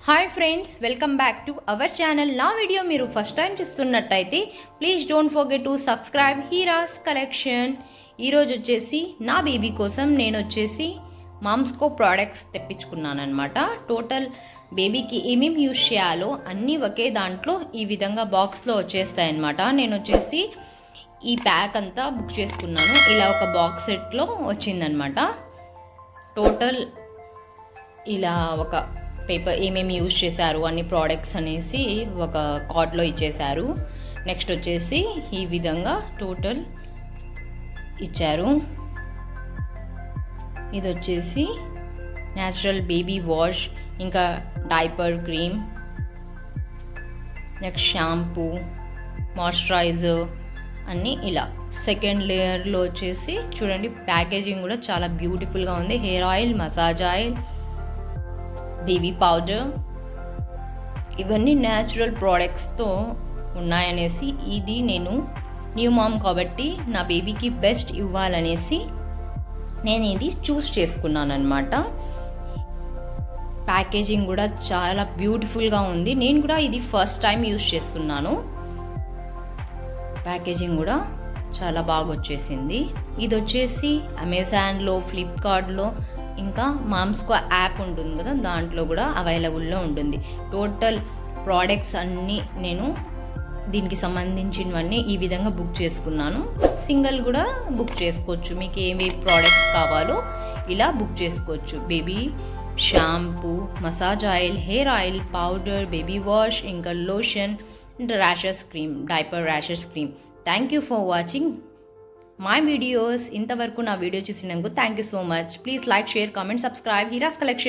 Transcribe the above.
Hi friends, welcome back to our channel. నా video మీరు first time చూస్తున్నట్టయితే please don't forget to subscribe Heeras collection. ఈరోజు వచ్చేసి నా బేబీ కోసం నేను వచ్చేసి మామ్స్కో ప్రోడక్ట్స్ తెప్పించుకున్నాను అనమాట. టోటల్ బేబీకి ఏమేమి యూజ్ చేయాలో అన్నీ ఒకే దాంట్లో ఈ విధంగా బాక్స్లో వచ్చేస్తాయన్నమాట. నేను వచ్చేసి ఈ ప్యాక్ అంతా బుక్ చేసుకున్నాను. ఇలా ఒక బాక్స్ సెట్లో వచ్చిందనమాట. టోటల్ ఇలా ఒక పేపర్ ఏమేమి యూజ్ చేశారు అన్ని ప్రోడక్ట్స్ అనేసి ఒక కార్డ్లో ఇచ్చేశారు. నెక్స్ట్ వచ్చేసి ఈ విధంగా టోటల్ ఇచ్చారు. ఇది వచ్చేసి న్యాచురల్ బేబీ వాష్, ఇంకా diaper cream, next shampoo, moisturiser అన్నీ ఇలా. సెకండ్ లేయర్లో వచ్చేసి చూడండి, ప్యాకేజింగ్ కూడా చాలా బ్యూటిఫుల్గా ఉంది. Hair oil, massage oil, baby powder, ఇవన్నీ న్యాచురల్ ప్రోడక్ట్స్తో ఉన్నాయనేసి, ఇది నేను న్యూ మామ్ కాబట్టి నా బేబీకి బెస్ట్ ఇవ్వాలనేసి నేను ఇది చూస్ చేసుకున్నాను అనమాట. ప్యాకేజింగ్ కూడా చాలా బ్యూటిఫుల్గా ఉంది. నేను కూడా ఇది ఫస్ట్ టైం యూస్ చేస్తున్నాను. ప్యాకేజింగ్ కూడా చాలా బాగా వచ్చేసింది. ఇది వచ్చేసి అమెజాన్లో, ఫ్లిప్కార్ట్లో, ఇంకా మామ్స్కో యాప్ ఉంటుంది కదా, దాంట్లో కూడా అవైలబుల్లో ఉంటుంది. టోటల్ ప్రోడక్ట్స్ అన్నీ నేను దీనికి సంబంధించినవన్నీ ఈ విధంగా బుక్ చేసుకున్నాను. సింగిల్ కూడా బుక్ చేసుకోవచ్చు. మీకు ఏమి ప్రోడక్ట్స్ కావాలో ఇలా బుక్ చేసుకోవచ్చు. Baby shampoo, massage oil, hair oil, powder, baby wash, ఇంకా lotion, rashes cream, diaper rashes cream. Thank you for watching my videos. ఇంతవరకు నా వీడియో చూసినందుకు thank you so much. Please like, share, comment, subscribe Heeras collection.